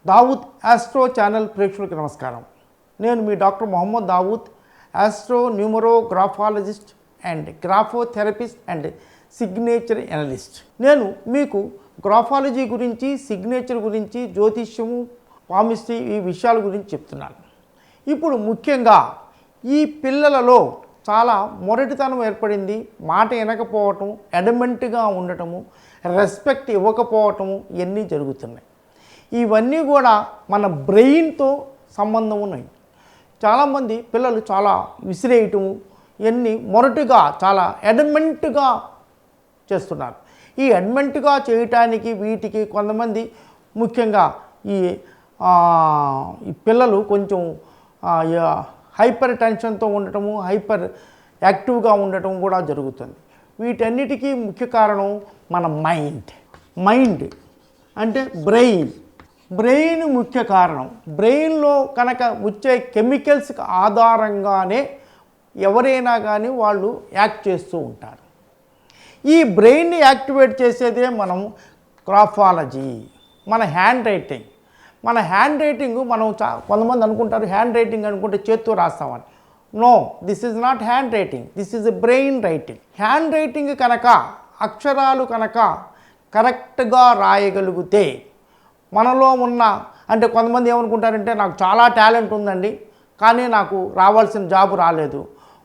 Dawood astro channel ప్రేక్షకులకు నమస్కారం. నేను మీ doctor Mohammed Dawood, astro numero graphologist and graphotherapist and signature analyst. నేను మీకు గ్రాఫాలజీ గురించి, సిగ్నేచర్ గురించి, జ్యోతిష్యము, పామిస్ట్రీ ఈ విషయాల గురించి చెప్తున్నాను. ఇప్పుడు ముఖ్యంగా ఈ పిల్లలలో చాలా మొరటితనం ఏర్పడింది. మాట వినకపోవటం, అడమెంట్గా ఉండటము, రెస్పెక్ట్ ఇవ్వకపోవటము ఇవన్నీ జరుగుతున్నాయి. ఇవన్నీ కూడా మన బ్రెయిన్తో సంబంధం ఉన్నాయి. చాలామంది పిల్లలు చాలా విసిరేయటము ఇవన్నీ మొరటుగా చాలా అడమెంట్గా చేస్తున్నారు. ఈ అడమెంట్గా చేయటానికి వీటికి కొంతమంది ముఖ్యంగా ఈ పిల్లలు కొంచెం హైపర్ టెన్షన్తో ఉండటము, హైపర్ యాక్టివ్గా ఉండటం కూడా జరుగుతుంది. వీటన్నిటికీ ముఖ్య కారణం మన మైండ్ అంటే బ్రెయిన్ ముఖ్య కారణం. బ్రెయిన్లో కనుక వచ్చే కెమికల్స్కి ఆధారంగానే ఎవరైనా కానీ వాళ్ళు యాక్ట్ చేస్తూ ఉంటారు. ఈ బ్రెయిన్ని యాక్టివేట్ చేసేదే మనం గ్రాఫాలజీ. మన హ్యాండ్ రైటింగ్ మనం కొంతమంది అనుకుంటారు హ్యాండ్ రైటింగ్ అనుకుంటే చేత్తో రాస్తామని. No, this is not handwriting, this is a brain writing. Handwriting కనుక అక్షరాలు కనుక కరెక్ట్గా రాయగలిగితే మనలో ఉన్న అంటే కొంతమంది ఏమనుకుంటారంటే నాకు చాలా టాలెంట్ ఉందండి కానీ నాకు రావాల్సిన జాబ్ రాలేదు.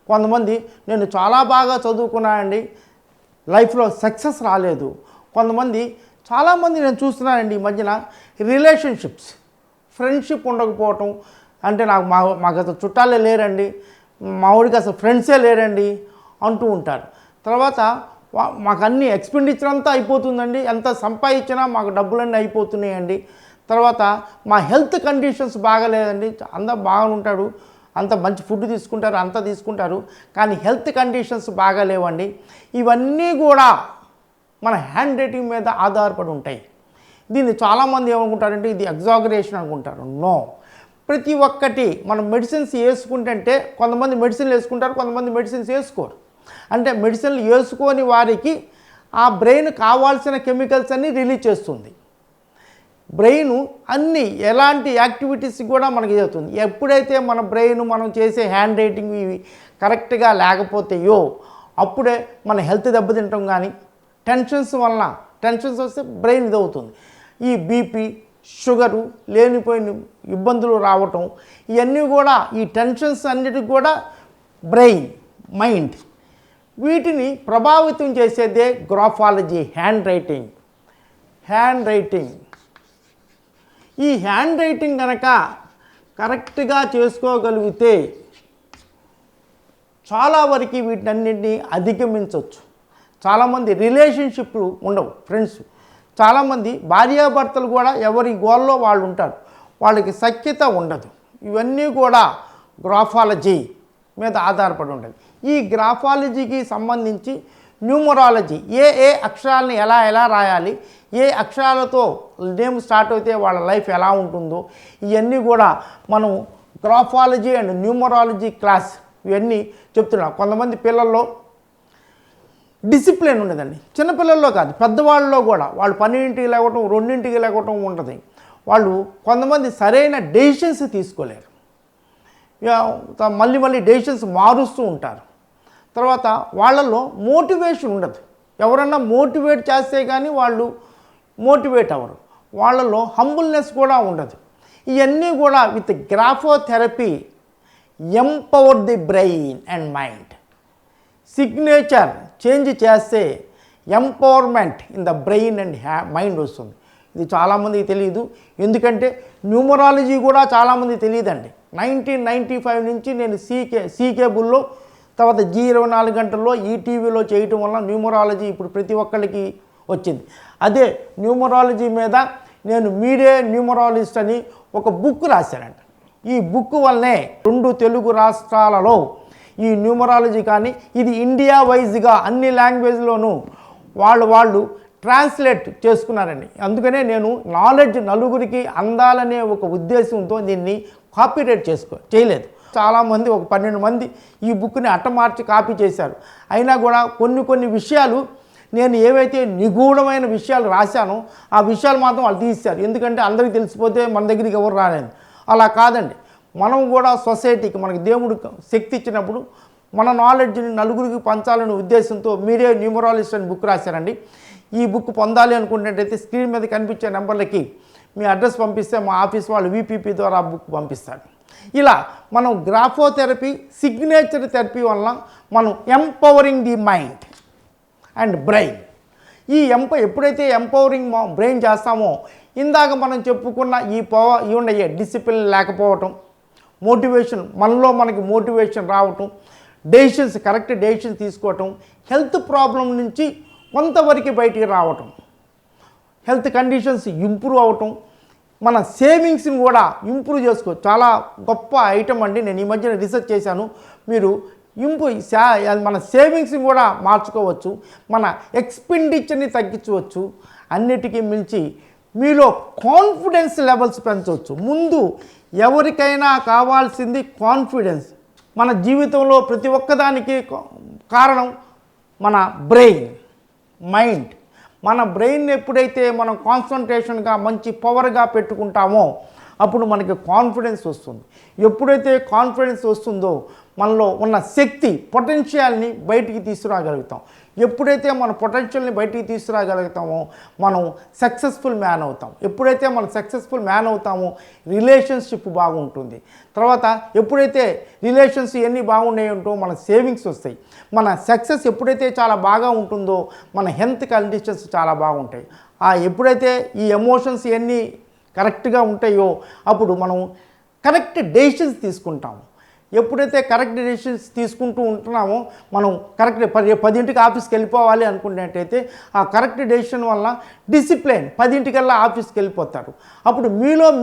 కొంతమంది నేను చాలా బాగా చదువుకున్నానండి లైఫ్లో సక్సెస్ రాలేదు. చాలామంది నేను చూస్తున్నానండి ఈ మధ్యన రిలేషన్షిప్స్, ఫ్రెండ్షిప్ ఉండకపోవటం. అంటే మాకు అసలు చుట్టాలే లేరండి, మా ఊరికి అసలు ఫ్రెండ్సే లేరండి అంటూ ఉంటారు. తర్వాత మాకు అన్ని ఎక్స్పెండిచర్ అంతా అయిపోతుందండి, ఎంత సంపాదించినా మాకు డబ్బులన్నీ అయిపోతున్నాయండి. తర్వాత మా హెల్త్ కండిషన్స్ బాగాలేదండి, అంతా బాగుంటాడు, అంత మంచి ఫుడ్ తీసుకుంటారు, అంతా తీసుకుంటారు, కానీ హెల్త్ కండిషన్స్ బాగాలేవండి. ఇవన్నీ కూడా మన హ్యాండ్ రైటింగ్ మీద ఆధారపడి ఉంటాయి. దీన్ని చాలామంది ఏమనుకుంటారంటే ఇది ఎగ్జాగరేషన్ అనుకుంటారు. నో, ప్రతి ఒక్కటి మనం మెడిసిన్స్ వేసుకుంటే కొంతమంది మెడిసిన్లు వేసుకుంటారు, కొంతమంది మెడిసిన్స్ వేసుకోరు. అంటే మెడిసిన్లు వేసుకొని వారికి ఆ బ్రెయిన్ కావాల్సిన కెమికల్స్ అన్నీ రిలీజ్ చేస్తుంది. బ్రెయిన్ అన్నీ ఎలాంటి యాక్టివిటీస్ కూడా మనకి చేస్తుంది. ఎప్పుడైతే మన బ్రెయిన్ మనం చేసే హ్యాండ్ రైటింగ్ ఇవి కరెక్ట్గా లేకపోతాయో అప్పుడే మన హెల్త్ దెబ్బతింటాం. కానీ టెన్షన్స్ వస్తే బ్రెయిన్ ఇదవుతుంది. ఈ బీపీ, షుగరు, లేనిపోయిన ఇబ్బందులు రావటం ఇవన్నీ కూడా ఈ టెన్షన్స్ అన్నిటికి కూడా మైండ్ వీటిని ప్రభావితం చేసేదే గ్రాఫాలజీ. హ్యాండ్ రైటింగ్ ఈ హ్యాండ్ రైటింగ్ కనుక కరెక్ట్గా చేసుకోగలిగితే చాలా వరకు వీటన్నింటినీ అధిగమించవచ్చు. చాలామంది రిలేషన్షిప్లు ఉండవు, ఫ్రెండ్స్. చాలామంది భార్యాభర్తలు కూడా ఎవరి గోల్లో వాళ్ళు ఉంటారు, వాళ్ళకి సఖ్యత ఉండదు. ఇవన్నీ కూడా గ్రాఫాలజీ మీద ఆధారపడి ఉంటుంది. ఈ గ్రాఫాలజీకి సంబంధించి న్యూమరాలజీ ఏ అక్షరాలని ఎలా రాయాలి, ఏ అక్షరాలతో నేమ్ స్టార్ట్ అయితే వాళ్ళ లైఫ్ ఎలా ఉంటుందో ఇవన్నీ కూడా మనం గ్రాఫాలజీ అండ్ న్యూమరాలజీ క్లాస్ ఇవన్నీ చెప్తున్నాం. కొంతమంది పిల్లల్లో డిసిప్లిన్ ఉండదండి, చిన్నపిల్లల్లో కాదు పెద్దవాళ్ళలో కూడా. వాళ్ళు 12ంటికి లేవటం, 2ంటికి లేవటం ఉంటుంది. వాళ్ళు కొంతమంది సరైన డెసిషన్స్ తీసుకోలేరు, మళ్ళీ డెసిషన్స్ మారుస్తూ ఉంటారు. తర్వాత వాళ్ళల్లో మోటివేషన్ ఉండదు. ఎవరన్నా మోటివేట్ చేస్తే కానీ వాళ్ళు మోటివేట్ అవ్వరు. వాళ్ళల్లో హంబుల్నెస్ కూడా ఉండదు. ఇవన్నీ కూడా with graphotherapy empower the brain and mind. Signature change చేస్తే empowerment in the brain and mind వస్తుంది. ఇది చాలామందికి తెలియదు. ఎందుకంటే న్యూమరాలజీ కూడా చాలామందికి తెలియదండి. 1995 నుంచి నేను సీకేబుల్లో, తర్వాత G24 గంటల్లో ఈటీవీలో చేయటం వల్ల న్యూమరాలజీ ఇప్పుడు ప్రతి ఒక్కరికి వచ్చింది. అదే న్యూమరాలజీ మీద నేను మీరే న్యూమరాలజిస్ట్ అని ఒక బుక్ రాశానంట. ఈ బుక్ వల్లనే 2 తెలుగు రాష్ట్రాలలో ఈ న్యూమరాలజీ కానీ ఇది ఇండియా వైజ్గా అన్ని లాంగ్వేజ్లోనూ వాళ్ళు ట్రాన్స్లేట్ చేసుకున్నారండి. అందుకనే నేను నాలెడ్జ్ నలుగురికి అందాలనే ఒక ఉద్దేశంతో దీన్ని కాపీరైట్ చేయలేదు. చాలామంది ఒక 12 మంది ఈ బుక్ని అట్టమార్చి కాపీ చేశారు. అయినా కూడా కొన్ని విషయాలు నేను ఏవైతే నిగూఢమైన విషయాలు రాశానో ఆ విషయాలు మాత్రం వాళ్ళు తీశారు. ఎందుకంటే అందరికీ తెలిసిపోతే మన దగ్గరికి ఎవరు రాలేదు. అలా కాదండి, మనం కూడా సొసైటీకి మనకి దేవుడు శక్తి ఇచ్చినప్పుడు మన నాలెడ్జ్ని నలుగురికి పంచాలనే ఉద్దేశంతో మీరే న్యూమరాలజిస్ట్ అని బుక్ రాశారండి. ఈ బుక్ పొందాలి అనుకున్నట్టయితే స్క్రీన్ మీద కనిపించే నెంబర్లకి మీ అడ్రస్ పంపిస్తే మా ఆఫీస్ వాళ్ళు వీపీపీ ద్వారా ఆ బుక్ పంపిస్తారు. ఇలా మనం గ్రాఫోథెరపీ, సిగ్నేచర్ థెరపీ వల్ల మనం empowering the mind and brain. ఈ ఎప్పుడైతే ఎంపవరింగ్ బ్రెయిన్ చేస్తామో ఇందాక మనం చెప్పుకున్న ఈ ఇవన్నయ్యే డిసిప్లిన్ లేకపోవటం, మోటివేషన్, మనలో మనకి మోటివేషన్ రావటం, డెసిషన్స్ కరెక్ట్ డెసిషన్స్ తీసుకోవటం, హెల్త్ ప్రాబ్లం నుంచి కొంతవరకు బయటికి రావటం, హెల్త్ కండిషన్స్ ఇంప్రూవ్ అవటం, మన సేవింగ్స్ని కూడా ఇంప్రూవ్ చేసుకోవచ్చు. చాలా గొప్ప ఐటమ్ అండి. నేను ఈ మధ్యన రీసెర్చ్ చేశాను. మీరు మన సేవింగ్స్ని కూడా మార్చుకోవచ్చు, మన ఎక్స్పెండిచర్ని తగ్గించవచ్చు. అన్నిటికీ మించి మీలో కాన్ఫిడెన్స్ లెవెల్స్ పెంచవచ్చు. ముందు ఎవరికైనా కావాల్సింది కాన్ఫిడెన్స్. మన జీవితంలో ప్రతి ఒక్కదానికి కారణం మన బ్రెయిన్, మైండ్. మన బ్రెయిన్ ఎప్పుడైతే మనం కాన్సన్ట్రేషన్గా మంచి పవర్గా పెట్టుకుంటామో అప్పుడు మనకి కాన్ఫిడెన్స్ వస్తుంది. ఎప్పుడైతే కాన్ఫిడెన్స్ వస్తుందో మనలో ఉన్న శక్తి, పొటెన్షియల్ని బయటికి తీసుకురాగలుగుతాం. ఎప్పుడైతే మన పొటెన్షియల్ని బయటికి తీసుకురాగలుగుతామో మనం సక్సెస్ఫుల్ మ్యాన్ అవుతాం. ఎప్పుడైతే మనం సక్సెస్ఫుల్ మ్యాన్ అవుతామో రిలేషన్షిప్ బాగుంటుంది. తర్వాత ఎప్పుడైతే రిలేషన్స్ ఇవన్నీ బాగున్నాయి ఉంటో మన సేవింగ్స్ వస్తాయి. మన సక్సెస్ ఎప్పుడైతే చాలా బాగా ఉంటుందో మన హెల్త్ కండిషన్స్ చాలా బాగుంటాయి. ఎప్పుడైతే ఈ ఎమోషన్స్ ఇవన్నీ కరెక్ట్గా ఉంటాయో అప్పుడు మనం కరెక్ట్ డెసిషన్స్ తీసుకుంటాము. ఎప్పుడైతే కరెక్ట్ డెసిషన్స్ తీసుకుంటూ ఉంటున్నామో మనం కరెక్ట్ 10ంటికి ఆఫీస్కి వెళ్ళిపోవాలి అనుకున్నట్టయితే ఆ కరెక్ట్ డెసిషన్ వల్ల డిసిప్లిన్ 10ంటికల్లా ఆఫీస్కి వెళ్ళిపోతారు. అప్పుడు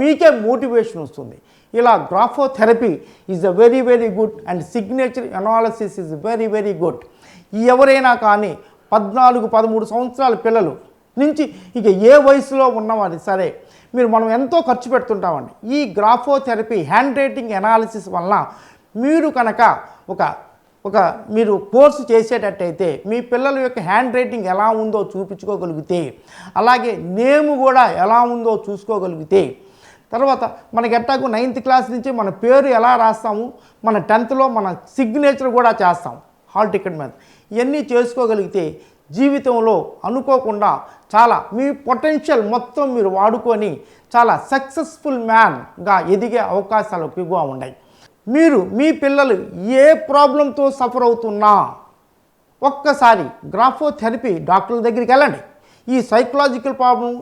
మీకే మోటివేషన్ వస్తుంది. ఇలా graphotherapy is a very very good and signature analysis is very very good. ఎవరైనా కానీ 14-13 సంవత్సరాల పిల్లలు నుంచి ఇక ఏ వయసులో ఉన్నవారు సరే మనం ఎంతో ఖర్చు పెడుతుంటామండి. ఈ గ్రాఫోథెరపీ హ్యాండ్ రైటింగ్ అనాలిసిస్ వల్ల మీరు కనుక మీరు కోర్సు చేసేటట్టయితే మీ పిల్లల యొక్క హ్యాండ్ రైటింగ్ ఎలా ఉందో చూపించుకోగలిగితే, అలాగే నేమ్ కూడా ఎలా ఉందో చూసుకోగలిగితే, తర్వాత మనకి ఎట్టాకు 9th క్లాస్ నుంచి మన పేరు ఎలా రాస్తాము, మన 10thలో మన సిగ్నేచర్ కూడా చేస్తాం హాల్ టికెట్ మీద. ఇవన్నీ చేసుకోగలిగితే జీవితంలో అనుకోకుండా చాలా మీ పొటెన్షియల్ మొత్తం మీరు వాడుకొని చాలా సక్సెస్ఫుల్ మ్యాన్గా ఎదిగే అవకాశాలు ఎక్కువగా ఉన్నాయి. మీ పిల్లలు ఏ ప్రాబ్లంతో సఫర్ అవుతున్నా ఒక్కసారి గ్రాఫోథెరపీ డాక్టర్ల దగ్గరికి వెళ్ళండి. ఈ సైకలాజికల్ ప్రాబ్లం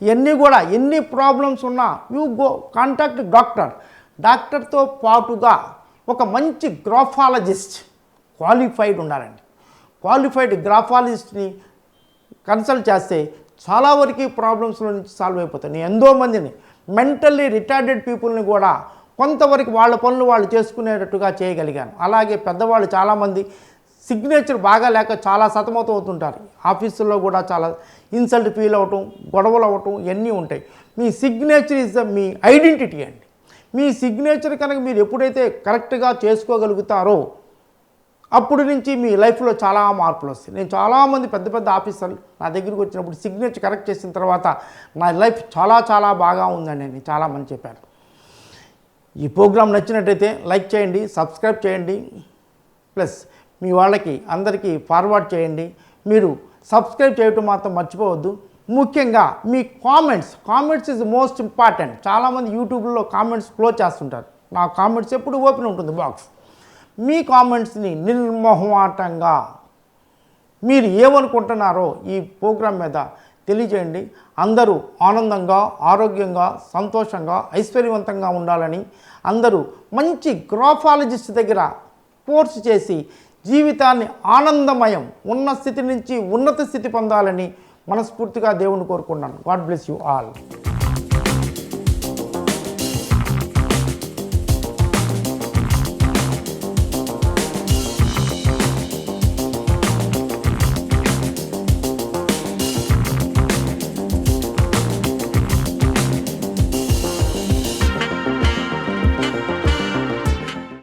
ఇవన్నీ కూడా ఎన్ని ప్రాబ్లమ్స్ ఉన్నా యూ గో కాంటాక్ట్ డాక్టర్తో పాటుగా ఒక మంచి గ్రాఫాలజిస్ట్ క్వాలిఫైడ్ ఉండాలండి. క్వాలిఫైడ్ గ్రాఫాలజిస్ట్ని కన్సల్ట్ చేస్తే చాలా వరకు ప్రాబ్లమ్స్లో నుంచి సాల్వ్ అయిపోతాయి. నేను ఎంతో మందిని మెంటల్లీ రిటార్డెడ్ పీపుల్ని కూడా కొంతవరకు వాళ్ళ పనులు వాళ్ళు చేసుకునేటట్టుగా చేయగలిగాను. అలాగే పెద్దవాళ్ళు చాలామంది సిగ్నేచర్ బాగా లేక చాలా సతమతం అవుతుంటారు. ఆఫీసుల్లో కూడా చాలా ఇన్సల్ట్ ఫీల్ అవ్వటం, గొడవలు అవ్వటం ఇవన్నీ ఉంటాయి. మీ సిగ్నేచర్ ఈజ్ మీ ఐడెంటిటీ అండి. మీ సిగ్నేచర్ కనుక మీరు ఎప్పుడైతే కరెక్ట్గా చేసుకోగలుగుతారో అప్పుడు నుంచి మీ లైఫ్లో చాలా మార్పులు వస్తాయి. నేను చాలామంది పెద్ద పెద్ద ఆఫీసర్లు నా దగ్గరికి వచ్చినప్పుడు సిగ్నేచర్ కరెక్ట్ చేసిన తర్వాత నా లైఫ్ చాలా చాలా బాగా ఉందని నేను చాలామంది చెప్పారు. ఈ ప్రోగ్రాం నచ్చినట్టయితే లైక్ చేయండి, సబ్స్క్రైబ్ చేయండి, ప్లస్ మీ వాళ్ళకి అందరికీ ఫార్వర్డ్ చేయండి. మీరు సబ్స్క్రైబ్ చేయటం మాత్రం మర్చిపోవద్దు. ముఖ్యంగా మీ కామెంట్స్ ఈజ్ మోస్ట్ ఇంపార్టెంట్. చాలామంది యూట్యూబ్లో కామెంట్స్ క్లోజ్ చేస్తుంటారు. నా కామెంట్స్ ఎప్పుడు ఓపెన్ ఉంటుంది బాక్స్. మీ కామెంట్స్ని నిర్మోహమాటంగా మీరు ఏమనుకుంటున్నారో ఈ ప్రోగ్రాం మీద తెలియజేయండి. అందరూ ఆనందంగా, ఆరోగ్యంగా, సంతోషంగా, ఐశ్వర్యవంతంగా ఉండాలని, అందరూ మంచి గ్రాఫాలజిస్ట్ దగ్గర కోర్సు చేసి జీవితాన్ని ఆనందమయం, ఉన్న స్థితి నుంచి ఉన్నత స్థితి పొందాలని మనస్ఫూర్తిగా దేవుని కోరుకున్నాను. God bless you all.